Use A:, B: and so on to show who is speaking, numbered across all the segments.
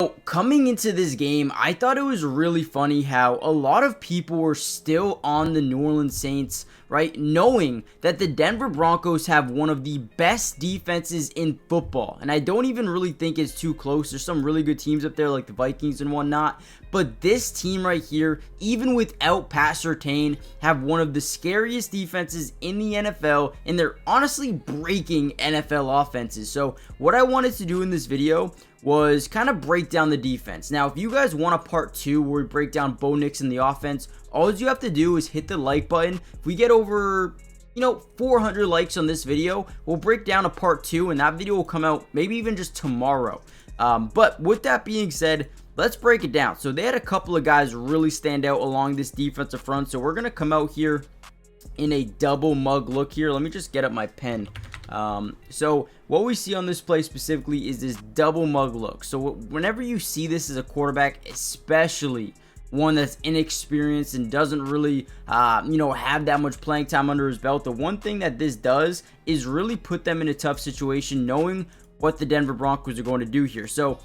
A: So coming into this game, I thought it was really funny how a lot of people were still on the New Orleans Saints, right? Knowing that the Denver Broncos have one of the best defenses in football. And I don't even really think it's too close. There's some really good teams up there like the Vikings and whatnot. But this team right here, even without Pat Surtain, have one of the scariest defenses in the NFL. And they're honestly breaking NFL offenses. So what I wanted to do in this video was kind of break down the defense. Now, if you guys want a part 2 where we break down Bo Nix and the offense, all you have to do is hit the like button. If we get over 400 likes on this video, we'll break down a part 2, and that video will come out maybe even just tomorrow. But with that being said, let's break it down. So they had a couple of guys really stand out along this defensive front. So we're going to come out here in a double mug look here. Let me just get up my pen. So what we see on this play specifically is this double mug look. So whenever you see this as a quarterback, especially one that's inexperienced and doesn't really have that much playing time under his belt, the one thing that this does is really put them in a tough situation, knowing what the Denver Broncos are going to do here. So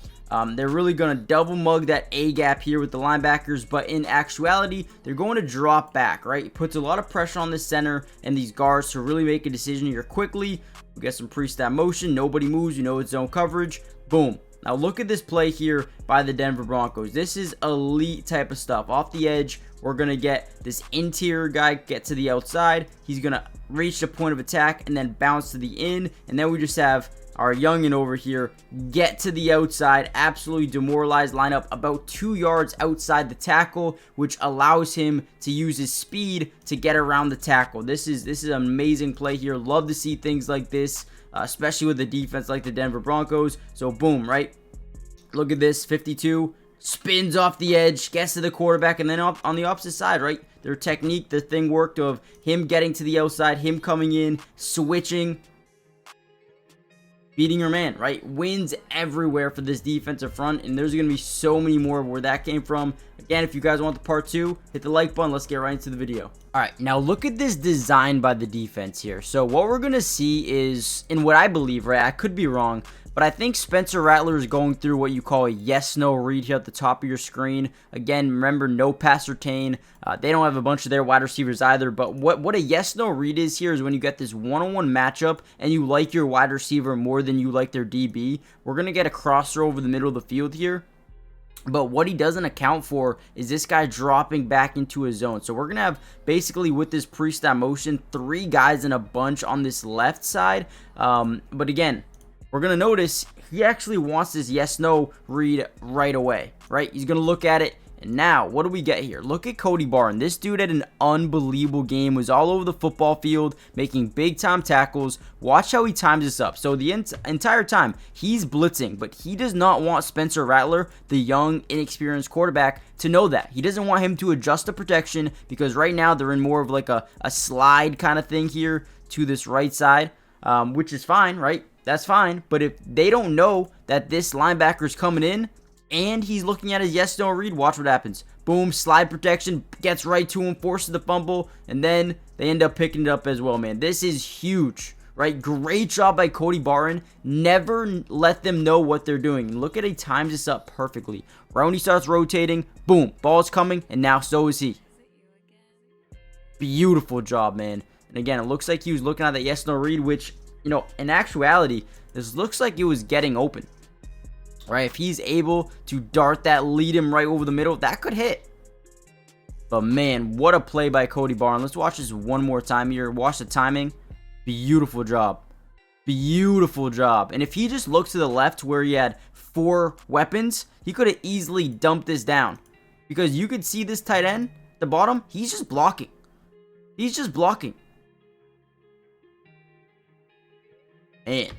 A: they're really going to double mug that A gap here with the linebackers, but in actuality, they're going to drop back, right? It puts a lot of pressure on the center and these guards to really make a decision here quickly. We get some pre-snap motion. Nobody moves. It's zone coverage. Boom. Now look at this play here by the Denver Broncos. This is elite type of stuff. Off the edge, we're going to get this interior guy get to the outside. He's going to reach the point of attack and then bounce to the in. And then we just have our youngin over here get to the outside, absolutely demoralized, line up about 2 yards outside the tackle, which allows him to use his speed to get around the tackle. This is an amazing play here. Love to see things like this, especially with a defense like the Denver Broncos. So boom, right? Look at this, 52, spins off the edge, gets to the quarterback, and then on the opposite side, right? Their technique, the thing worked of him getting to the outside, him coming in, switching, beating your man, right? Wins everywhere for this defensive front, and there's going to be so many more where that came from. Again, if you guys want the part 2, hit the like button. Let's get right into the video. All right, now look at this design by the defense here. So what we're going to see is, in what I believe, right, I could be wrong, but I think Spencer Rattler is going through what you call a yes-no read here at the top of your screen. Again, remember, no Pat Surtain. They don't have a bunch of their wide receivers either, but what a yes-no read is here is when you get this one-on-one matchup and you like your wide receiver more than you like their DB. We're going to get a crosser over the middle of the field here. But what he doesn't account for is this guy dropping back into his zone. So we're going to have basically with this pre-snap motion, 3 guys in a bunch on this left side. But again, we're going to notice he actually wants this yes-no read right away, right? He's going to look at it. And now, what do we get here? Look at Cody Barton. This dude had an unbelievable game. Was all over the football field, making big-time tackles. Watch how he times this up. So the entire time, he's blitzing, but he does not want Spencer Rattler, the young, inexperienced quarterback, to know that. He doesn't want him to adjust the protection because right now they're in more of like a slide kind of thing here to this right side, which is fine, right? That's fine. But if they don't know that this linebacker is coming in, and he's looking at his yes-no read, watch what happens. Boom, slide protection, gets right to him, forces the fumble, and then they end up picking it up as well, man. This is huge, right? Great job by Cody Barton. Never let them know what they're doing. Look at he times this up perfectly. Right when he starts rotating, boom, ball's coming, and now so is he. Beautiful job, man. And again, it looks like he was looking at that yes-no read, which, in actuality, this looks like it was getting open. Right, if he's able to dart that, lead him right over the middle, that could hit. But man, what a play by Cody Barton. Let's watch this one more time here. Watch the timing. Beautiful job. Beautiful job. And if he just looks to the left where he had 4 weapons, he could have easily dumped this down. Because you could see this tight end at the bottom. He's just blocking. He's just blocking. Man,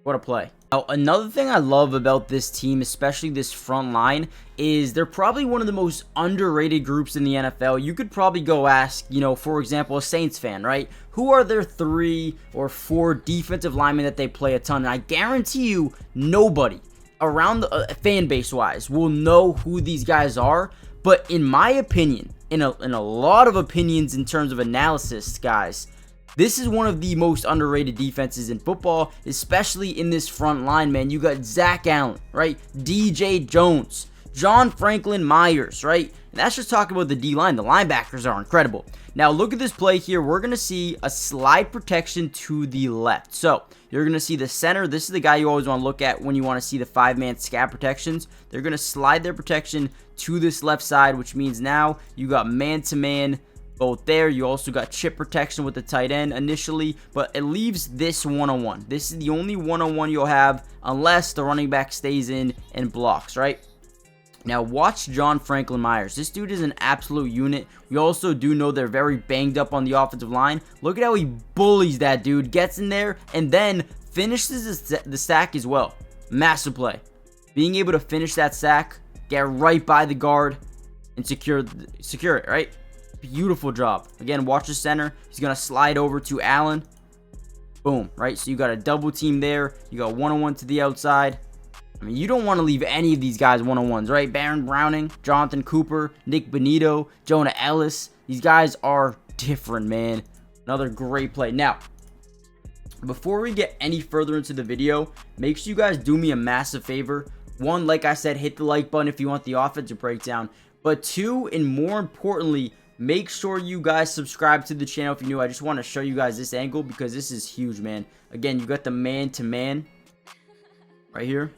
A: what a play. Now, another thing I love about this team, especially this front line, is they're probably one of the most underrated groups in the NFL. You could probably go ask, for example, a Saints fan, right? Who are their 3 or 4 defensive linemen that they play a ton? And I guarantee you, nobody around the fan base-wise will know who these guys are. But in my opinion, in a lot of opinions in terms of analysis, guys, This is one of the most underrated defenses in football, especially in this front line, man. You got Zach Allen, right? DJ Jones, John Franklin Myers, right? And that's just talking about the D-line. The linebackers are incredible. Now, look at this play here. We're going to see a slide protection to the left. So, you're going to see the center. This is the guy you always want to look at when you want to see the 5-man scab protections. They're going to slide their protection to this left side, which means now you got man-to-man both there. You also got chip protection with the tight end initially, but it leaves this one-on-one. This is the only one-on-one you'll have unless the running back stays in and blocks, right? Now watch John Franklin Myers. This dude is an absolute unit. We also do know they're very banged up on the offensive line. Look at how he bullies that dude, gets in there, and then finishes the sack as well. Massive play. Being able to finish that sack, get right by the guard, and secure it, right? Beautiful job. Again, watch the center. He's going to slide over to Allen. Boom, right? So you got a double team there. You got one-on-one to the outside. I mean, you don't want to leave any of these guys one-on-ones, right? Baron Browning, Jonathan Cooper, Nick Benito, Jonah Ellis. These guys are different, man. Another great play. Now, before we get any further into the video, make sure you guys do me a massive favor. One, like I said, hit the like button if you want the offensive breakdown. But two, and more importantly, make sure you guys subscribe to the channel if you're new. I just want to show you guys this angle because this is huge, man. Again, you got the man-to-man right here.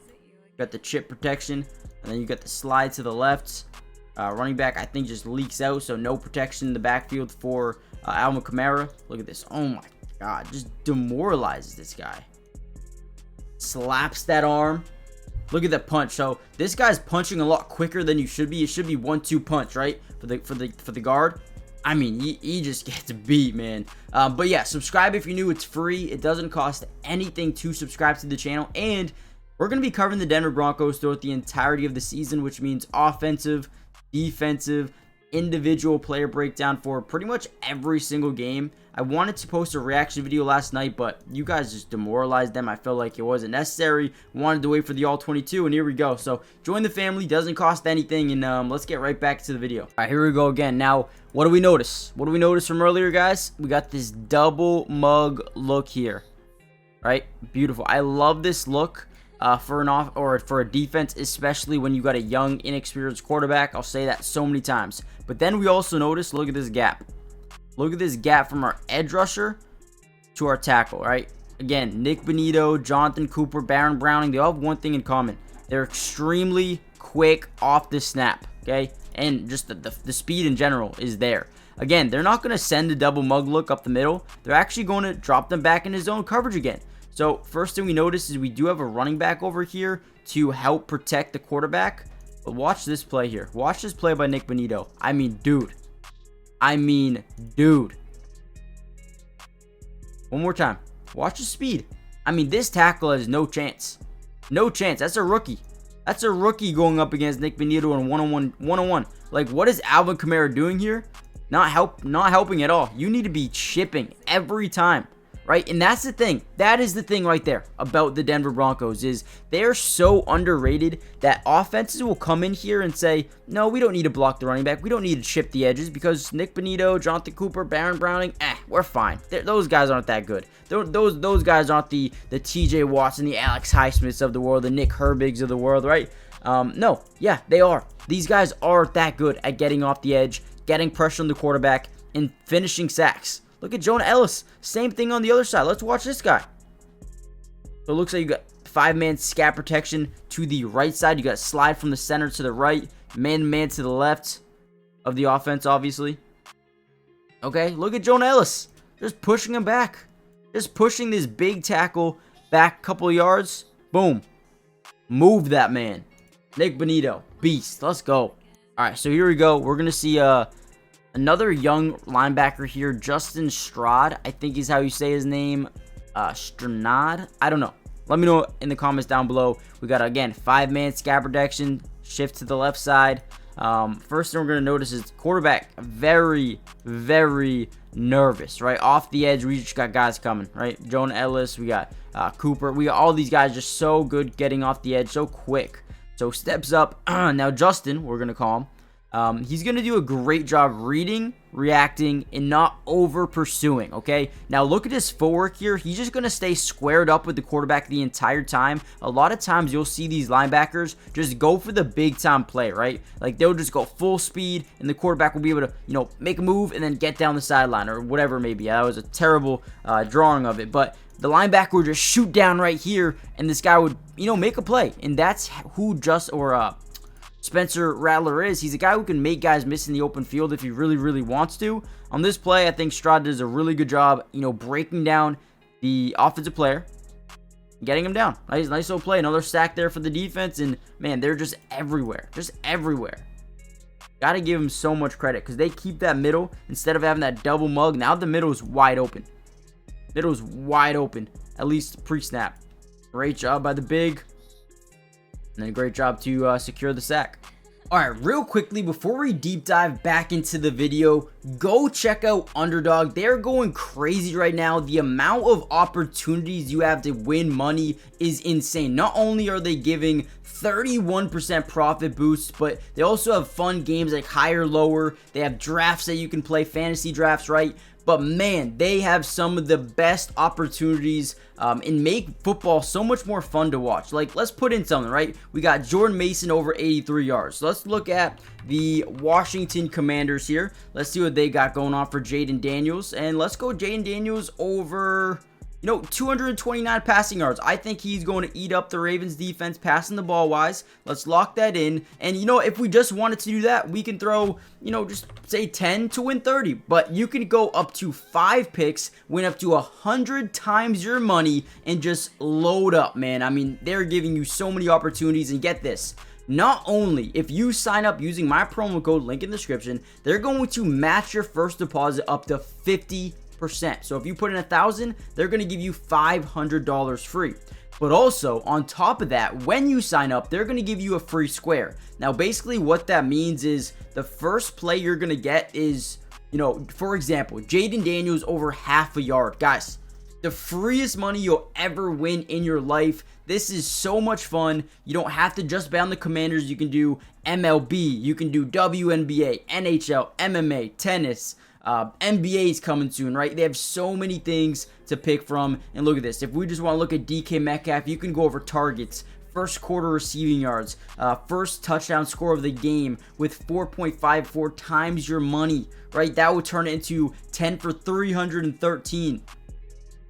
A: You got the chip protection, and then you got the slide to the left. Running back, I think, just leaks out, so no protection in the backfield for Alvin Kamara. Look at this. Oh, my God. Just demoralizes this guy. Slaps that arm. Look at that punch. So this guy's punching a lot quicker than you should be. It should be 1-2 punch, right? For the guard. I mean, he just gets beat, man. But yeah, subscribe if you're new. It's free. It doesn't cost anything to subscribe to the channel. And we're going to be covering the Denver Broncos throughout the entirety of the season, which means offensive, defensive, individual player breakdown for pretty much every single game. I wanted to post a reaction video last night, but you guys just demoralized them. I felt like it wasn't necessary. Wanted to wait for the all-22, and here we go. So join the family. Doesn't cost anything, and let's get right back to the video. All right, here we go again. Now, what do we notice? What do we notice from earlier, guys? We got this double mug look here, right? Beautiful. I love this look. For a defense, especially when you got a young, inexperienced quarterback. I'll say that so many times. But then we also notice, look at this gap. Look at this gap from our edge rusher to our tackle, right? Again, Nick Benito, Jonathan Cooper, Baron Browning, they all have one thing in common. They're extremely quick off the snap, okay? And just the speed in general is there. Again, they're not going to send a double mug look up the middle. They're actually going to drop them back into zone coverage again. So first thing we notice is we do have a running back over here to help protect the quarterback. But watch this play here. Watch this play by Nick Benito. I mean, dude. One more time. Watch the speed. I mean, this tackle has no chance. No chance. That's a rookie. That's a rookie going up against Nick Benito in one-on-one. Like, what is Alvin Kamara doing here? Not helping at all. You need to be chipping every time. Right? And that's the thing. That is the thing right there about the Denver Broncos is they're so underrated that offenses will come in here and say, no, we don't need to block the running back. We don't need to chip the edges because Nick Benito, Jonathan Cooper, Baron Browning, we're fine. Those guys aren't that good. Those guys aren't the TJ Watts and the Alex Highsmiths of the world, the Nick Herbigs of the world, right? No, yeah, they are. These guys are that good at getting off the edge, getting pressure on the quarterback, and finishing sacks. Look at Jonah Ellis. Same thing on the other side. Let's watch this guy. So it looks like you got 5-man scat protection to the right side. You got slide from the center to the right. Man-to-man to the left of the offense, obviously. Okay, look at Jonah Ellis. Just pushing him back. Just pushing this big tackle back a couple yards. Boom. Move that man. Nick Benito. Beast. Let's go. All right, so here we go. We're going to see another young linebacker here, Justin Strad, I think is how you say his name. Stranad? I don't know. Let me know in the comments down below. We got, again, 5-man scab protection, shift to the left side. First thing we're going to notice is quarterback very, very nervous, right? Off the edge, we just got guys coming, right? Jonah Ellis, we got Cooper. We got all these guys just so good getting off the edge, so quick. So steps up. Now Justin, we're going to call him. He's going to do a great job reading reacting and not over pursuing, okay? Now look at his footwork here. He's just going to stay squared up with the quarterback the entire time. A lot of times you'll see these linebackers just go for the big time play, right? Like they'll just go full speed and the quarterback will be able to, you know, make a move and then get down the sideline or whatever it may be. That was a terrible drawing of it, but the linebacker would just shoot down right here and this guy would, you know, make a play. And that's who Spencer Rattler is. He's a guy who can make guys miss in the open field if he really, really wants to. On this play, I think Stroud does a really good job, you know, breaking down the offensive player, getting him down. Nice little play. Another sack there for the defense. And, man, they're just everywhere. Just everywhere. Got to give him so much credit because they keep that middle instead of having that double mug. Now the middle is wide open. Middle's wide open, at least pre-snap. Great job by the big. And then a great job to secure the sack. Alright, real quickly, before we deep dive back into the video, go check out Underdog. They're going crazy right now. The amount of opportunities you have to win money is insane. Not only are they giving 31% profit boosts, but they also have fun games like higher, lower. They have drafts that you can play, fantasy drafts, right? But man, they have some of the best opportunities and make football so much more fun to watch. Like, let's put in something, right? We got Jordan Mason over 83 yards. So let's look at the Washington Commanders here. Let's see what they got going on for Jaden Daniels. And let's go Jaden Daniels over, you know, 229 passing yards. I think he's going to eat up the Ravens defense passing the ball wise. Let's lock that in. And, you know, if we just wanted to do that, we can throw, you know, just say 10 to win 30. But you can go up to 5 picks, win up to 100 times your money, and just load up, man. I mean, they're giving you so many opportunities. And get this. Not only, if you sign up using my promo code, link in the description, they're going to match your first deposit up to 50%. So if you put in $1,000, they're going to give you $500 free. But also, on top of that, when you sign up, they're going to give you a free square. Now, basically what that means is the first play you're going to get is, you know, for example, Jaden Daniels over half a yard. Guys, the freest money you'll ever win in your life. This is so much fun. You don't have to just bet on the Commanders. You can do MLB, you can do WNBA, NHL, MMA, tennis, NBA is coming soon, right? They have so many things to pick from. And look at this. If we just want to look at DK Metcalf, you can go over targets, first quarter receiving yards, first touchdown score of the game with 4.54 times your money, right? That would turn it into 10 for 313.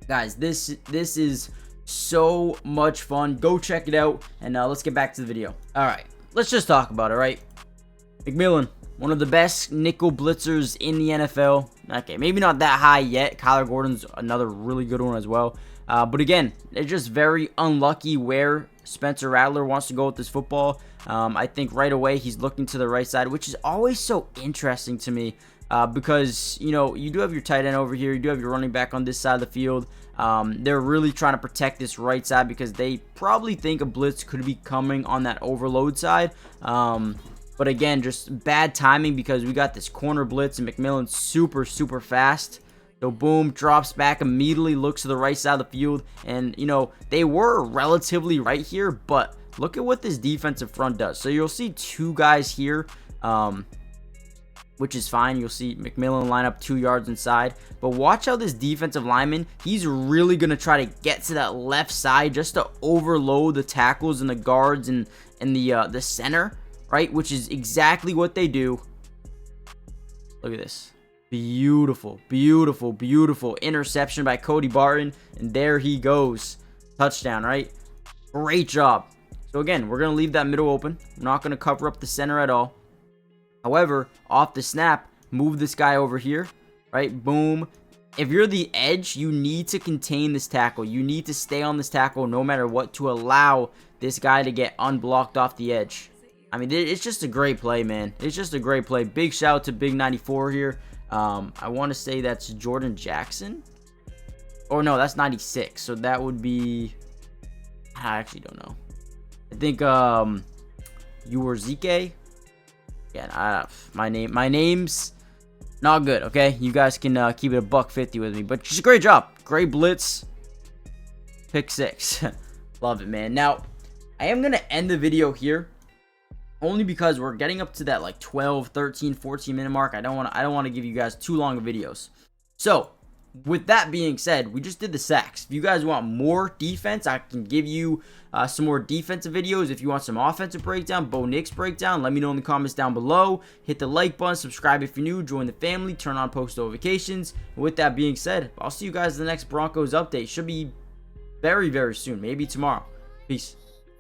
A: Guys, this is so much fun. Go check it out, and let's get back to the video. All right, let's just talk about it, right? McMillan, one of the best nickel blitzers in the NFL. Okay, maybe not that high yet. Kyler Gordon's another really good one as well. But again, they're just very unlucky where Spencer Rattler wants to go with this football. I think right away he's looking to the right side, which is always so interesting to me. Because, you know, you do have your tight end over here. You do have your running back on this side of the field. They're really trying to protect this right side because they probably think a blitz could be coming on that overload side. But again, just bad timing because we got this corner blitz and McMillan's super, super fast. So boom, drops back, immediately looks to the right side of the field. And, you know, they were relatively right here, but look at what this defensive front does. So you'll see two guys here, which is fine. You'll see McMillan line up 2 yards inside. But watch how this defensive lineman, he's really going to try to get to that left side just to overload the tackles and the guards and the center, right? Which is exactly what they do. Look at this. Beautiful, beautiful, beautiful interception by Cody Barton. And there he goes. Touchdown, right? Great job. So again, we're going to leave that middle open. We're not going to cover up the center at all. However, off the snap, move this guy over here, right? Boom. If you're the edge, you need to contain this tackle. You need to stay on this tackle no matter what to allow this guy to get unblocked off the edge. I mean, it's just a great play, man. It's just a great play. Big shout out to Big 94 here. I want to say that's Jordan Jackson. Or no, that's 96. So that would be... I actually don't know. I think Uwarzike. Yeah, my name's not good, okay? You guys can keep it $150 with me. But just a great job. Great blitz. Pick 6. Love it, man. Now, I am going to end the video here. only because we're getting up to that like 12, 13, 14 minute mark. I don't want to give you guys too long of videos. So with that being said, we just did the sacks. If you guys want more defense, I can give you some more defensive videos. If you want some offensive breakdown, Bo Nix breakdown, let me know in the comments down below. Hit the like button, subscribe if you're new, join the family, turn on post notifications. And with that being said, I'll see you guys in the next Broncos update. Should be very, very soon, maybe tomorrow. Peace.